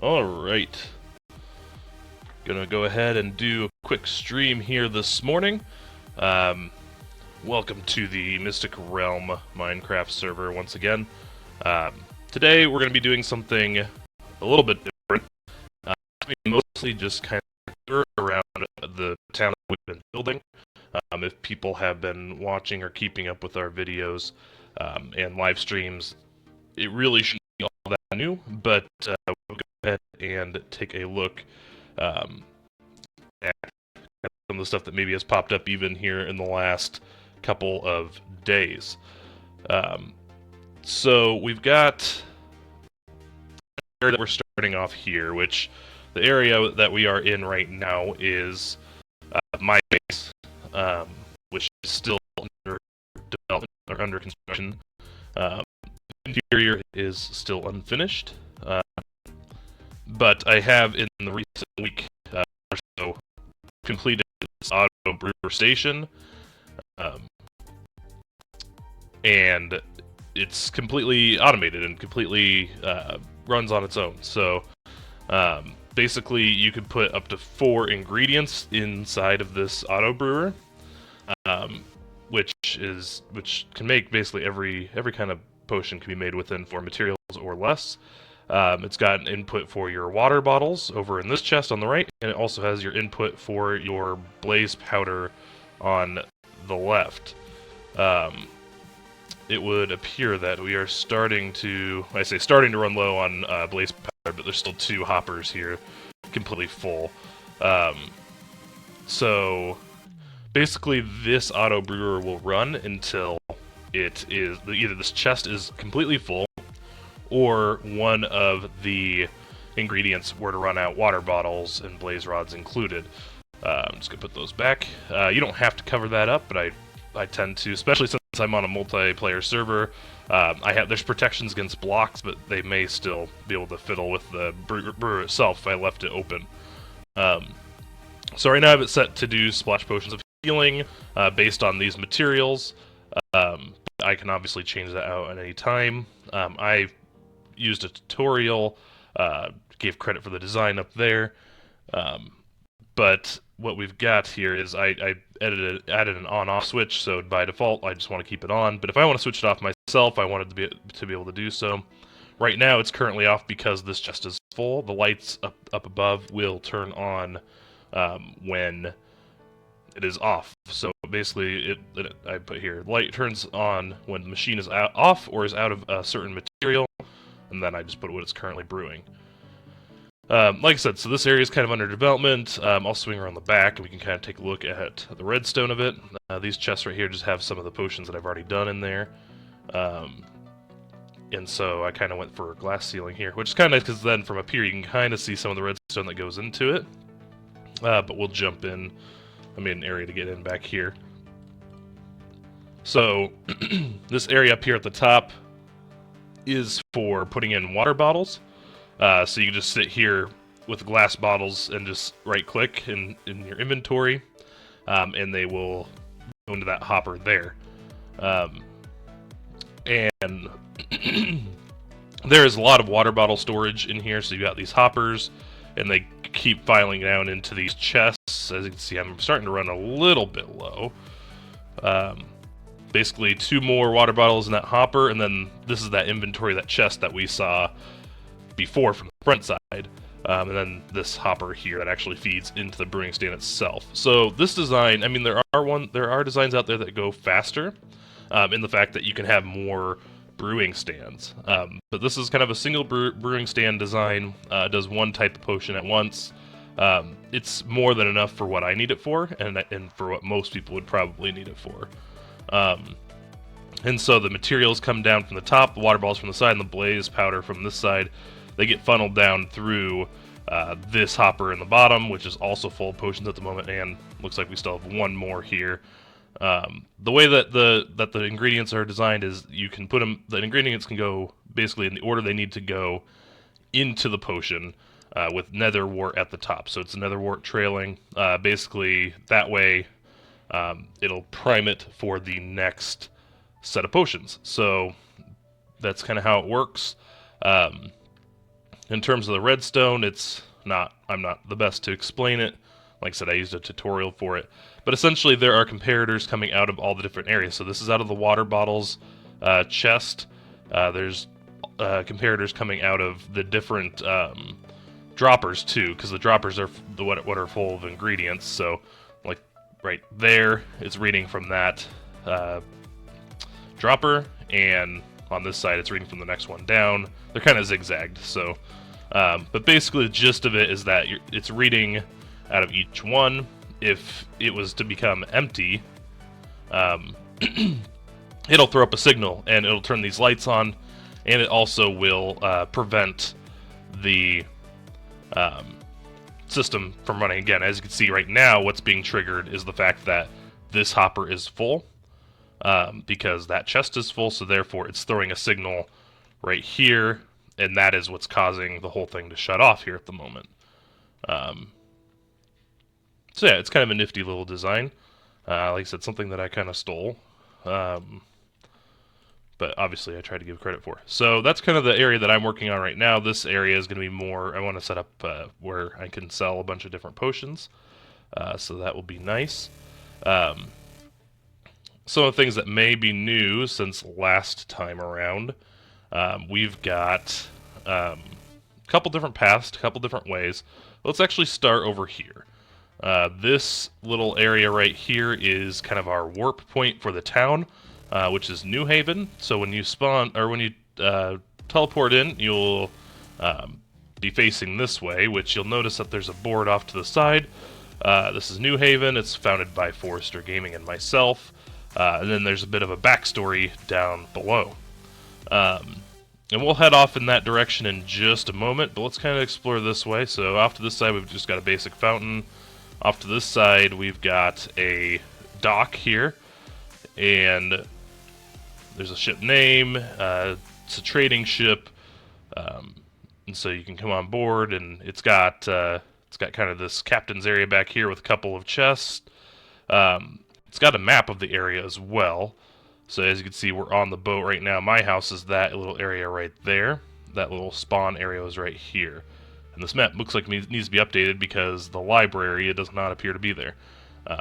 Alright. Gonna go ahead and do a quick stream here this morning. Welcome to the MysticRealm Minecraft server once again. Today we're gonna be doing something a little bit different. Mostly just kind of around the town that we've been building. If people have been watching or keeping up with our videos and live streams, it really shouldn't be all that new, but we'll go ahead and take a look at some of the stuff that maybe has popped up even here in the last couple of days. So we've got the area that we're starting off here, which the area that we are in right now is my base, which is still under development or under construction. Interior is still unfinished, but I have in the recent week or so completed this auto brewer station, and it's completely automated and completely runs on its own. So basically you could put up to 4 ingredients inside of this auto brewer, which can make basically every kind of potion can be made within 4 materials or less. It's got an input for your water bottles over in this chest on the right, and it also has your input for your blaze powder on the left. It would appear that we are starting to run low on blaze powder, but there's still 2 hoppers here completely full. So basically this auto brewer will run until it is either this chest is completely full or one of the ingredients were to run out, water bottles and blaze rods included. I'm just gonna put those back. You don't have to cover that up, but I tend to, especially since I'm on a multiplayer server. There's protections against blocks, but they may still be able to fiddle with the brewer itself if I left it open. So right now I have it set to do splash potions of healing based on these materials. I can obviously change that out at any time. I used a tutorial, gave credit for the design up there, but what we've got here is I added an on-off switch, so by default I just want to keep it on, but if I want to switch it off myself, I wanted to be able to do so. Right now it's currently off because this chest is full. The lights up above will turn on when it is off. So basically, I put here, light turns on when the machine is off or is out of a certain material, and then I just put what it's currently brewing. Like I said, so this area is kind of under development. I'll swing around the back and we can kind of take a look at the redstone of it. These chests right here just have some of the potions that I've already done in there. And so I kind of went for a glass ceiling here, which is kind of nice because then from up here you can kind of see some of the redstone that goes into it. But we'll jump in. I made an area to get in back here. So this area up here at the top is for putting in water bottles. So you can just sit here with glass bottles and just right-click in your inventory, and they will go into that hopper there. And there's a lot of water bottle storage in here, so you got these hoppers, and they keep filing down into these chests. As you can see, I'm starting to run a little bit low. Basically 2 more water bottles in that hopper, and then this is that inventory, that chest that we saw before from the front side, and then this hopper here that actually feeds into the brewing stand itself. So this design, I mean, there are designs out there that go faster, in the fact that you can have more brewing stands. But this is kind of a single brewing stand design. Does 1 type of potion at once. It's more than enough for what I need it for, and for what most people would probably need it for. And so the materials come down from the top, the water balls from the side, and the blaze powder from this side. They get funneled down through this hopper in the bottom, which is also full of potions at the moment, and looks like we still have 1 more here. The way that the ingredients are designed is you can put them. The ingredients can go basically in the order they need to go into the potion, with nether wart at the top. So it's nether wart trailing. Basically, that way it'll prime it for the next set of potions. So that's kind of how it works. In terms of the redstone, I'm not the best to explain it. Like I said, I used a tutorial for it. But essentially, there are comparators coming out of all the different areas. So this is out of the water bottles chest. There's comparators coming out of the different droppers too, because the droppers are what are full of ingredients. So, like right there, it's reading from that dropper, and on this side, it's reading from the next one down. They're kind of zigzagged. So, but basically, the gist of it is that it's reading out of each one. If it was to become empty, it'll throw up a signal and it'll turn these lights on, and it also will prevent the system from running again. As you can see right now, what's being triggered is the fact that this hopper is full, because that chest is full, so therefore it's throwing a signal right here, and that is what's causing the whole thing to shut off here at the moment. So yeah, it's kind of a nifty little design. Like I said, something that I kind of stole. But obviously I tried to give credit for. So that's kind of the area that I'm working on right now. This area is going to be more, I want to set up where I can sell a bunch of different potions. So that will be nice. Some of the things that may be new since last time around, we've got a couple different paths, a couple different ways. Let's actually start over here. This little area right here is kind of our warp point for the town, which is New Haven. So when you spawn, or when you teleport in, you'll be facing this way, which you'll notice that there's a board off to the side. This is New Haven. It's founded by Forrester Gaming and myself. And then there's a bit of a backstory down below. And we'll head off in that direction in just a moment, but let's kind of explore this way. So off to this side, we've just got a basic fountain. Off to this side, we've got a dock here, and there's a ship name. It's a trading ship, and so you can come on board, and it's got kind of this captain's area back here with a couple of chests. It's got a map of the area as well. So as you can see, we're on the boat right now. My house is that little area right there. That little spawn area is right here. And this map looks like it needs to be updated because the library, it does not appear to be there.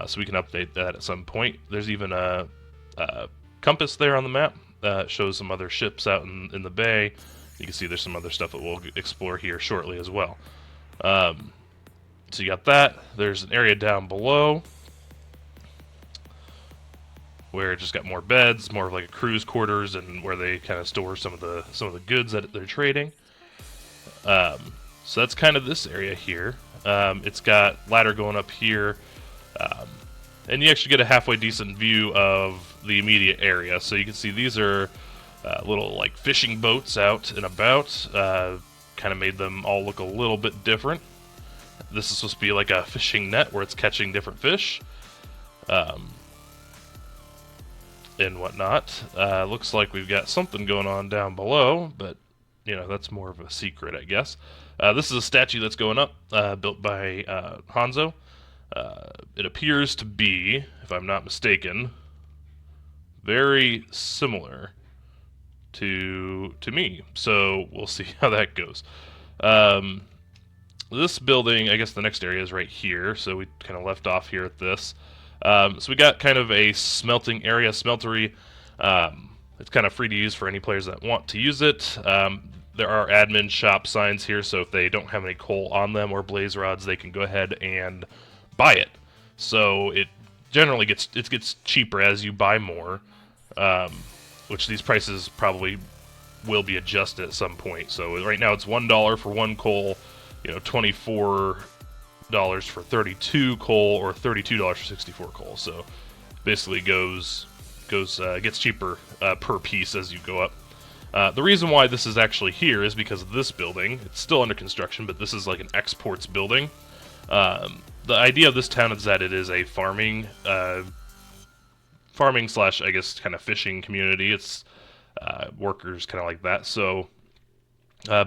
So we can update that at some point. There's even a compass there on the map that shows some other ships out in the bay. You can see there's some other stuff that we'll explore here shortly as well. So you got that. There's an area down below where it just got more beds, more of like a crew's quarters, and where they kind of store some of the goods that they're trading. So that's kind of this area here. It's got ladder going up here, and you actually get a halfway decent view of the immediate area. So you can see these are little like fishing boats out and about. Kind of made them all look a little bit different. This is supposed to be like a fishing net where it's catching different fish. And whatnot. Looks like we've got something going on down below, but you know, that's more of a secret, I guess. This is a statue that's going up, built by Hanzo. It appears to be, if I'm not mistaken, very similar to me. So we'll see how that goes. This building, I guess the next area is right here, so we kind of left off here at this. So we got kind of a smelting area, smeltery. It's kind of free to use for any players that want to use it. There are admin shop signs here, so if they don't have any coal on them or blaze rods, they can go ahead and buy it. So it generally gets cheaper as you buy more, which these prices probably will be adjusted at some point. So right now it's $1 for 1 coal, you know, $24 for 32 coal, or $32 for 64 coal. So basically gets cheaper per piece as you go up. The reason why this is actually here is because of this building. It's still under construction, but this is like an exports building. The idea of this town is that it is a farming slash, I guess, kind of fishing community. It's workers kind of like that. So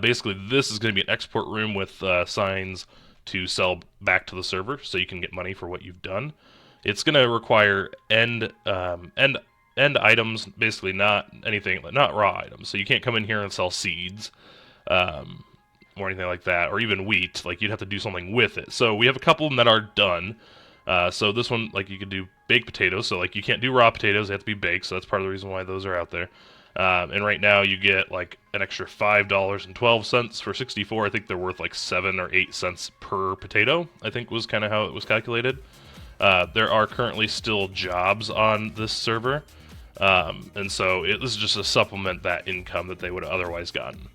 basically this is going to be an export room with signs to sell back to the server, so you can get money for what you've done. It's going to require end items, basically not anything, not raw items. So you can't come in here and sell seeds, or anything like that, or even wheat. Like, you'd have to do something with it. So we have a couple of them that are done. So this one, like, you could do baked potatoes. So, like, you can't do raw potatoes. They have to be baked. So that's part of the reason why those are out there. And right now you get, like, an extra $5.12 for 64. I think they're worth, like, 7 or 8 cents per potato, I think was kind of how it was calculated. There are currently still jobs on this server. And so this is just to supplement that income that they would have otherwise gotten.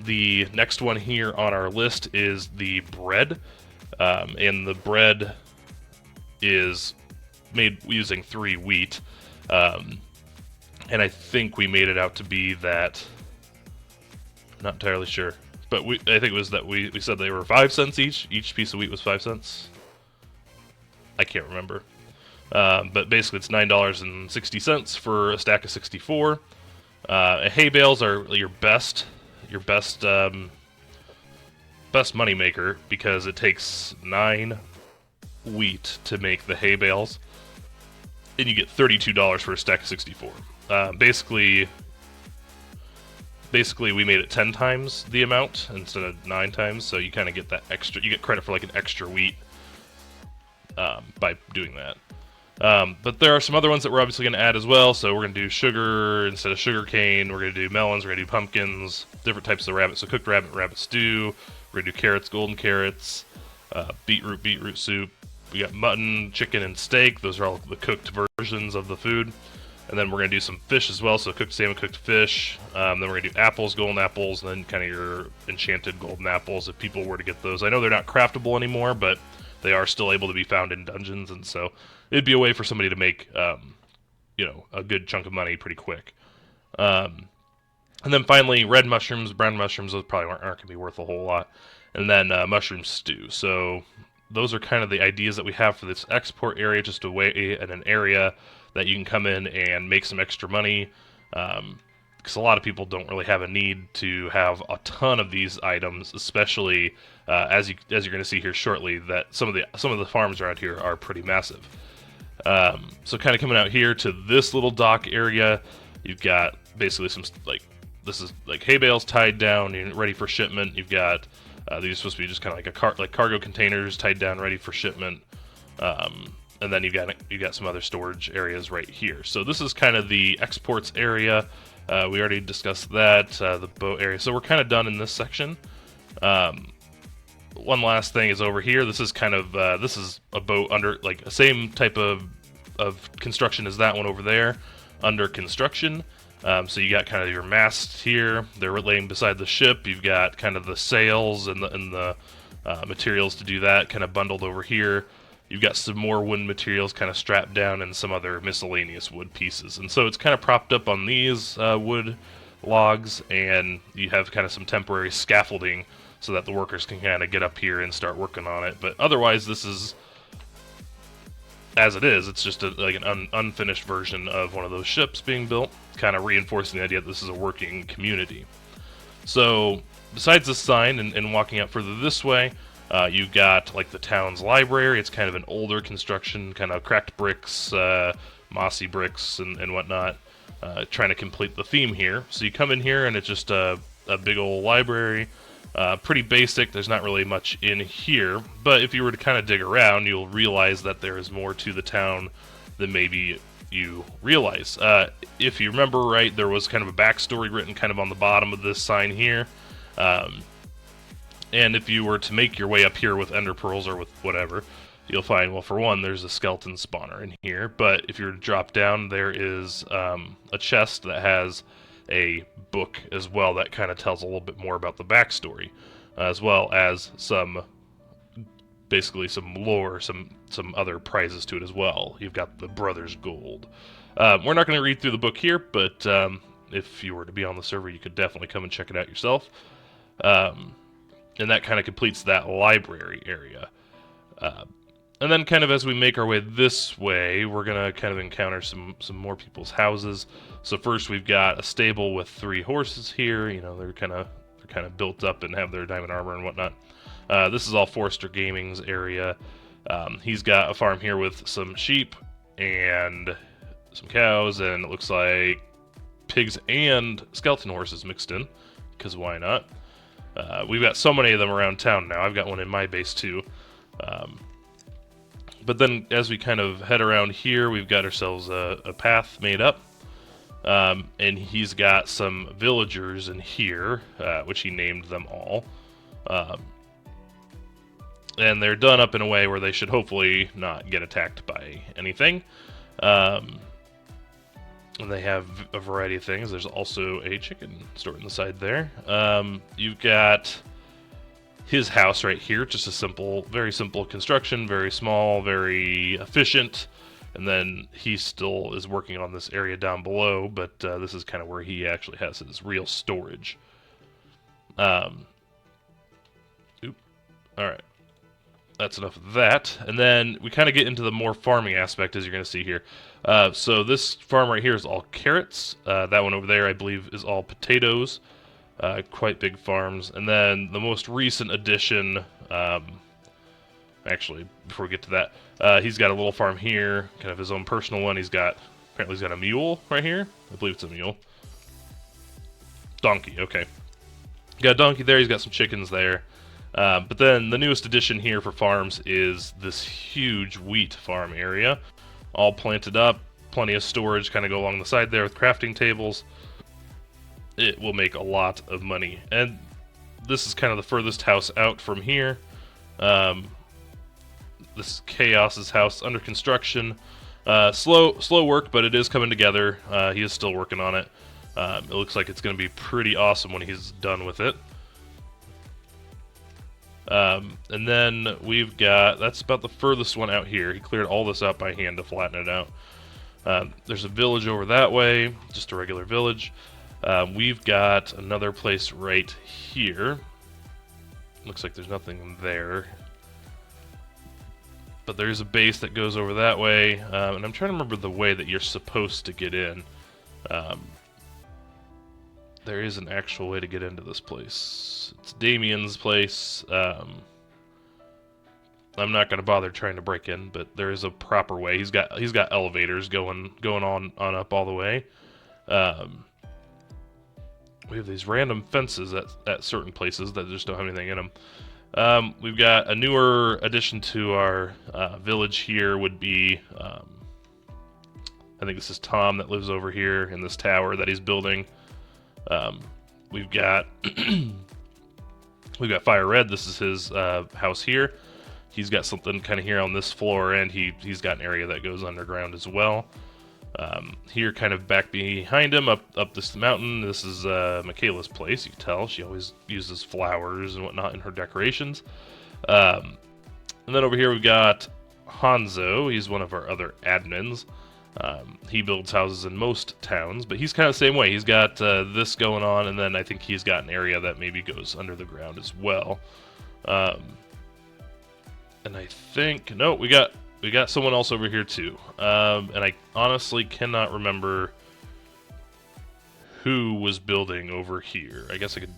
The next one here on our list is the bread. And the bread is made using 3 wheat. And I think we made it out to be that... I'm not entirely sure. But I think it was that we said they were 5 cents each. Each piece of wheat was 5 cents. I can't remember. But basically it's $9.60 for a stack of 64. Hay bales are your best money maker, because it takes 9 wheat to make the hay bales, and you get $32 for a stack of 64. Basically we made it 10 times the amount instead of 9 times, so you kind of get that extra. You get credit for like an extra wheat by doing that. But there are some other ones that we're obviously going to add as well. So we're going to do sugar instead of sugar cane. We're going to do melons. We're going to do pumpkins, different types of rabbit. So cooked rabbit stew. We're going to do carrots, golden carrots, beetroot soup. We got mutton, chicken, and steak. Those are all the cooked versions of the food. And then we're going to do some fish as well. So cooked salmon, cooked fish. Then we're going to do apples, golden apples, and then kind of your enchanted golden apples if people were to get those. I know they're not craftable anymore, but they are still able to be found in dungeons, and so it'd be a way for somebody to make, a good chunk of money pretty quick. And then finally, red mushrooms, brown mushrooms, those probably aren't going to be worth a whole lot. And then mushroom stew. So those are kind of the ideas that we have for this export area, just a way and an area that you can come in and make some extra money. Because a lot of people don't really have a need to have a ton of these items, especially as you're going to see here shortly, that some of the farms around here are pretty massive. So kind of coming out here to this little dock area, you've got basically this is like hay bales tied down and ready for shipment. You've got these are supposed to be just kind of like cargo containers tied down ready for shipment. And then you've got some other storage areas right here. So this is kind of the exports area. We already discussed that, the boat area. So we're kind of done in this section. One last thing is over here. This is kind of this is a boat under like the same type of construction as that one over there, under construction. So you got kind of your masts here. They're laying beside the ship. You've got kind of the sails and the materials to do that kind of bundled over here. You've got some more wood materials kind of strapped down and some other miscellaneous wood pieces. And so it's kind of propped up on these wood logs, and you have kind of some temporary scaffolding so that the workers can kind of get up here and start working on it. But otherwise, this is as it is. It's just like an unfinished version of one of those ships being built, kind of reinforcing the idea that this is a working community. So besides this sign and walking out further this way, you've got like the town's library. It's kind of an older construction, kind of cracked bricks, mossy bricks and whatnot, trying to complete the theme here. So you come in here and it's just a big old library, pretty basic. There's not really much in here, but if you were to kind of dig around, you'll realize that there is more to the town than maybe you realize. If you remember right, there was kind of a backstory written kind of on the bottom of this sign here. And if you were to make your way up here with ender pearls or with whatever, you'll find, well, for one, there's a skeleton spawner in here. But if you were to drop down, there is a chest that has a book as well that kind of tells a little bit more about the backstory, as well as basically some lore, some other prizes to it as well. You've got the Brothers Gold. We're not going to read through the book here, but if you were to be on the server, you could definitely come and check it out yourself. And that kind of completes that library area. And then kind of as we make our way this way, we're going to kind of encounter some more people's houses. So first we've got a stable with 3 horses here. You know, they're kind of built up and have their diamond armor and whatnot. This is all Forrester Gaming's area. He's got a farm here with some sheep and some cows, and it looks like pigs and skeleton horses mixed in, because why not? We've got so many of them around town now. I've got one in my base too. But then as we kind of head around here, we've got ourselves a path made up. And he's got some villagers in here, which he named them all. And they're done up in a way where they should hopefully not get attacked by anything. And they have a variety of things. There's also a chicken stored in the side there. You've got his house right here, just a simple, very simple construction, very small, very efficient. And then he still is working on this area down below, but this is kind of where he actually has his real storage. Alright. That's enough of that. And then we kind of get into the more farming aspect, as you're going to see here. So this farm right here is all carrots. That one over there, I believe, is all potatoes. Quite big farms. And then the most recent addition, actually, before we get to that, he's got a little farm here, kind of his own personal one. Apparently he's got a mule right here. I believe it's a mule. Donkey, okay. Got a donkey there, he's got some chickens there. But then the newest addition here for farms is this huge wheat farm area. All planted up, plenty of storage kind of go along the side there with crafting tables. It will make a lot of money. And this is kind of the furthest house out from here. This is Chaos's house, under construction. Slow work, but it is coming together. He is still working on it. It looks like it's going to be pretty awesome when he's done with it. And then we've got, that's about the furthest one out here. He cleared all this out by hand to flatten it out. There's a village over that way, just a regular village. We've got another place right here. Looks like there's nothing there. But there's a base that goes over that way, and I'm trying to remember the way that you're supposed to get in. There is an actual way to get into this place. It's Damien's place. I'm not going to bother trying to break in, but there is a proper way. He's got elevators going on up all the way. We have these random fences at certain places that just don't have anything in them. We've got a newer addition to our village here would be, I think this is Tom that lives over here in this tower that he's building. We've got Fire Red. This is his house here. He's got something kind of here on this floor, and he's got an area that goes underground as well. Here, kind of back behind him, up this mountain, this is Michaela's place. You can tell she always uses flowers and whatnot in her decorations. And then over here we've got Hanzo. He's one of our other admins. He builds houses in most towns, but he's kind of the same way. He's got this going on, and then I think he's got an area that maybe goes under the ground as well. And I think, no, we got someone else over here too. And I honestly cannot remember who was building over here. I guess I could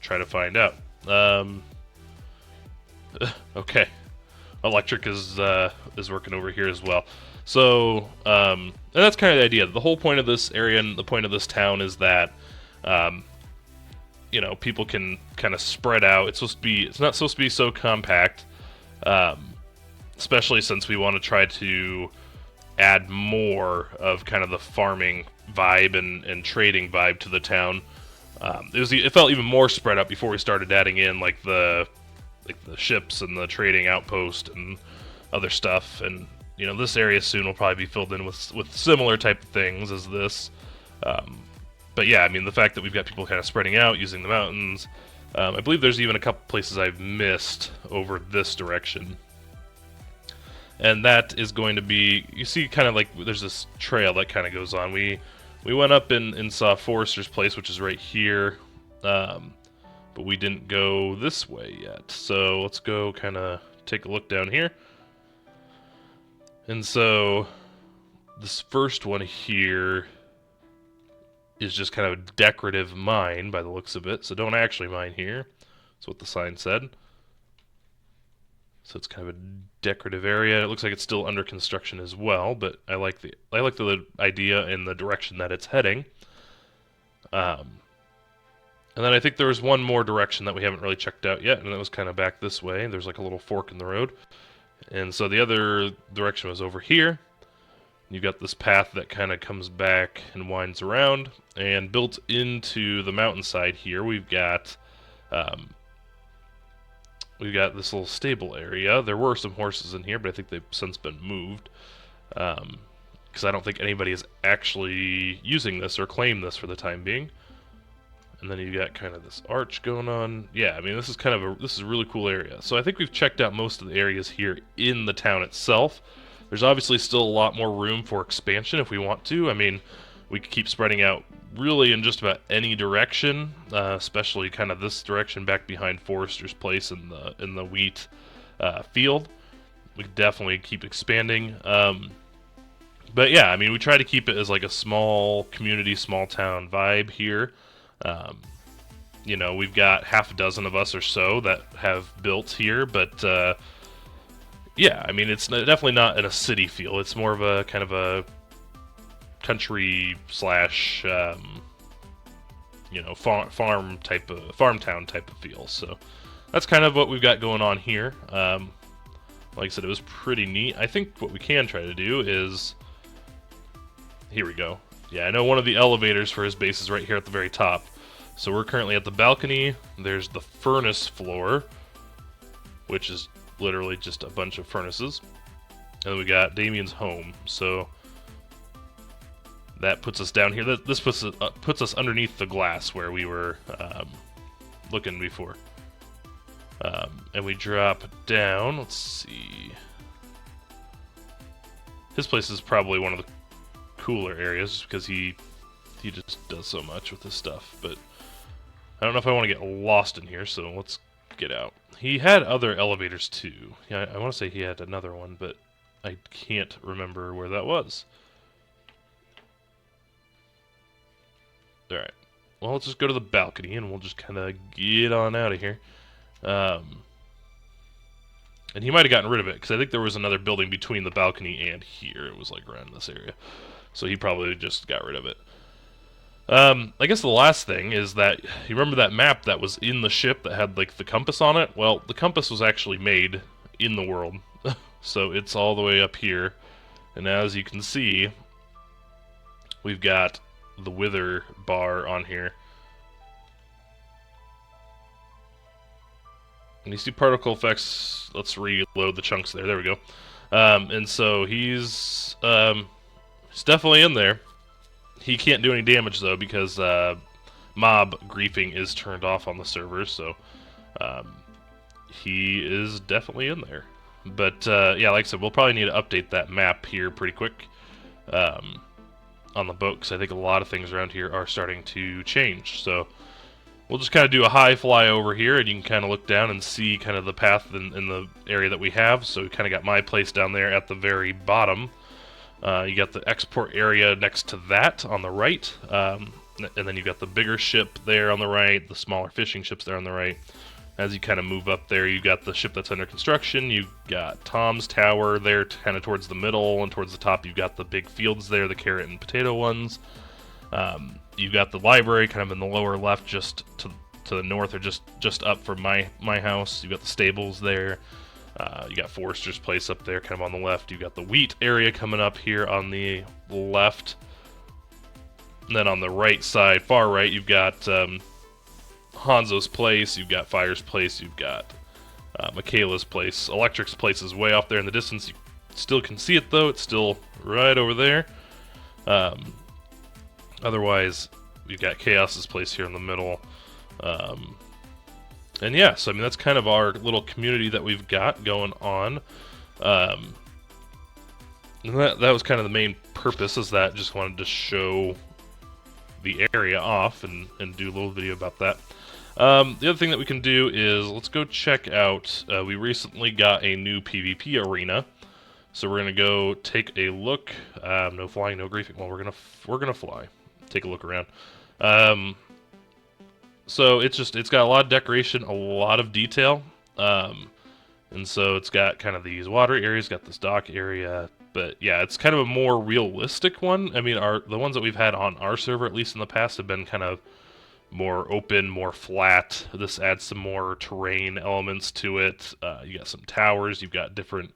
try to find out. Okay, Electric is working over here as well. So, and that's kind of the idea. The whole point of this area and the point of this town is that, you know, people can kind of spread out. It's not supposed to be so compact, especially since we want to try to add more of kind of the farming vibe and trading vibe to the town. It felt even more spread out before we started adding in like the ships and the trading outpost and other stuff. And you know, this area soon will probably be filled in with similar type of things as this. But yeah, I mean, the fact that we've got people kind of spreading out using the mountains. I believe there's even a couple places I've missed over this direction. And that is going to be, you see kind of like there's this trail that kind of goes on. We went up and saw Forrester's place, which is right here. But we didn't go this way yet. So let's go kind of take a look down here. And so this first one here is just kind of a decorative mine by the looks of it. So don't actually mine here. That's what the sign said. So it's kind of a decorative area. It looks like it's still under construction as well, but I like the idea and the direction that it's heading. And then I think there was one more direction that we haven't really checked out yet, and that was kind of back this way. There's like a little fork in the road. And so the other direction was over here. You got this path that kind of comes back and winds around, and built into the mountainside here, we've got this little stable area. There were some horses in here, but I think they've since been moved, because I don't think anybody is actually using this or claimed this for the time being. And then you got kind of this arch going on. Yeah, I mean, this is a really cool area. So I think we've checked out most of the areas here in the town itself. There's obviously still a lot more room for expansion if we want to. I mean, we could keep spreading out really in just about any direction, especially kind of this direction back behind Forrester's place in the wheat field. We could definitely keep expanding. But yeah, I mean, we try to keep it as like a small community, small town vibe here. You know, we've got half a dozen of us or so that have built here, but yeah, I mean, it's definitely not in a city feel. It's more of a kind of a country slash, you know, farm town type of feel. So that's kind of what we've got going on here. Like I said, it was pretty neat. I think what we can try to do is, here we go. Yeah, I know one of the elevators for his base is right here at the very top. So we're currently at the balcony. There's the furnace floor, which is literally just a bunch of furnaces. And then we got Damien's home. So that puts us down here. This puts us underneath the glass where we were looking before. And we drop down. Let's see. His place is probably one of the cooler areas because he just does so much with his stuff. But I don't know if I want to get lost in here, so let's get out. He had other elevators too. Yeah, I want to say he had another one, but I can't remember where that was. Alright. Well, let's just go to the balcony and we'll just kind of get on out of here. And he might have gotten rid of it, because I think there was another building between the balcony and here. It was like around this area. So he probably just got rid of it. I guess the last thing is that, you remember that map that was in the ship that had like the compass on it? Well, the compass was actually made in the world. So it's all the way up here. And as you can see, we've got the wither bar on here. And you see particle effects. Let's reload the chunks there. There we go. And so he's definitely in there. He can't do any damage though because mob griefing is turned off on the server. So he is definitely in there. But yeah, like I said, we'll probably need to update that map here pretty quick on the boat, because I think a lot of things around here are starting to change. So we'll just kind of do a high fly over here, and you can kind of look down and see kind of the path in the area that we have. So we kind of got my place down there at the very bottom. You got the export area next to that on the right, and then you got the bigger ship there on the right, the smaller fishing ships there on the right. As you kind of move up there, you got the ship that's under construction. You got Tom's Tower there, kind of towards the middle, and towards the top, you've got the big fields there, the carrot and potato ones. You've got the library kind of in the lower left, just to the north, or just up from my house. You've got the stables there. You got Forrester's place up there, kind of on the left. You got the wheat area coming up here on the left. And then on the right side, far right, you've got Hanzo's place, you've got Fire's place, you've got Michaela's place. Electric's place is way off there in the distance. You still can see it though, it's still right over there. Otherwise, we've got Chaos's place here in the middle. And yeah, so I mean, that's kind of our little community that we've got going on. And that was kind of the main purpose, is that just wanted to show the area off and do a little video about that. The other thing that we can do is, let's go check out, we recently got a new PvP arena. So we're going to go take a look. No flying, no griefing. Well, we're gonna fly. Take a look around. So it's got a lot of decoration, a lot of detail. And so it's got kind of these water areas, got this dock area. But yeah, it's kind of a more realistic one. I mean, the ones that we've had on our server, at least in the past, have been kind of more open, more flat. This adds some more terrain elements to it. You got some towers. You've got different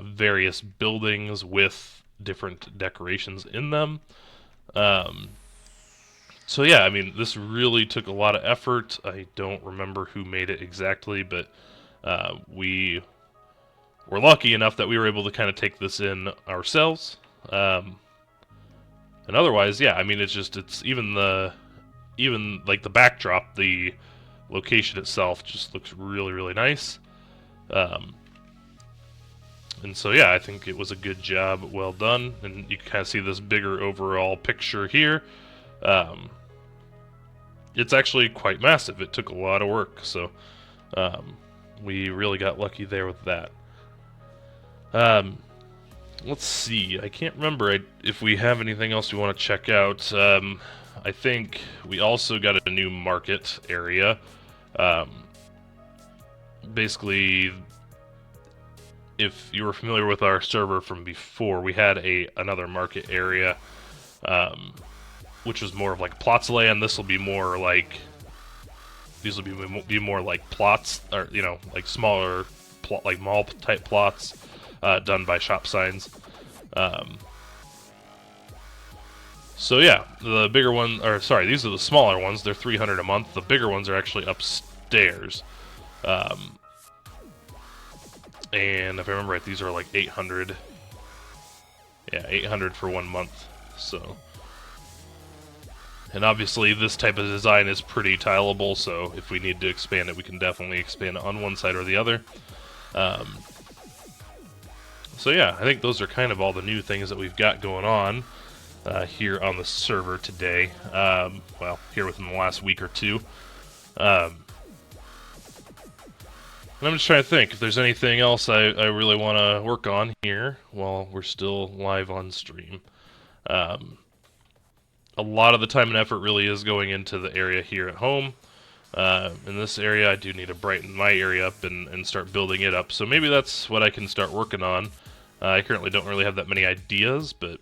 various buildings with different decorations in them. So yeah, I mean, this really took a lot of effort. I don't remember who made it exactly, but we were lucky enough that we were able to kind of take this in ourselves. And otherwise, yeah, I mean, it's even like the backdrop, the location itself just looks really, really nice. And so yeah, I think it was a good job, well done, and you can kind of see this bigger overall picture here. It's actually quite massive. It took a lot of work, so we really got lucky there with that. Let's see. I can't remember if we have anything else we want to check out. I think we also got a new market area. Basically, if you were familiar with our server from before, we had another market area, which was more of like plots of land. This will be more like be more like plots, or like smaller like mall type plots done by shop signs. So yeah, the bigger one, or sorry, these are the smaller ones. They're 300 a month. The bigger ones are actually upstairs. And if I remember right, these are like 800. Yeah, 800 for 1 month. So, and obviously this type of design is pretty tileable. So if we need to expand it, we can definitely expand it on one side or the other. So yeah, I think those are kind of all the new things that we've got going on here on the server today. Well, here within the last week or two. And I'm just trying to think if there's anything else I really want to work on here while we're still live on stream. A lot of the time and effort really is going into the area here at home. In this area, I do need to brighten my area up and start building it up. So maybe that's what I can start working on. I currently don't really have that many ideas, but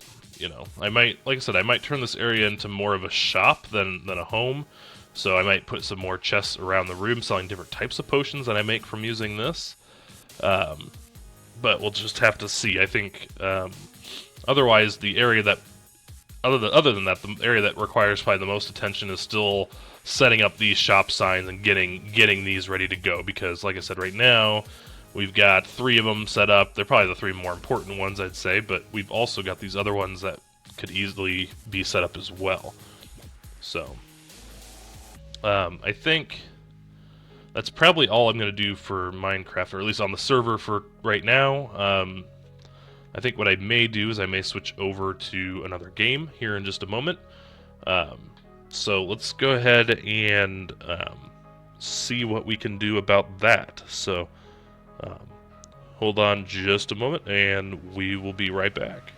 I might, like I said, I might turn this area into more of a shop than a home. So I might put some more chests around the room selling different types of potions that I make from using this. But we'll just have to see. I think otherwise the area that, other than that, the area that requires probably the most attention is still setting up these shop signs and getting these ready to go. Because like I said, right now we've got 3 of them set up. They're probably the 3 more important ones, I'd say, but we've also got these other ones that could easily be set up as well. So I think that's probably all I'm going to do for Minecraft, or at least on the server for right now. I think what I may do is I may switch over to another game here in just a moment. So let's go ahead and see what we can do about that. So hold on just a moment, and we will be right back.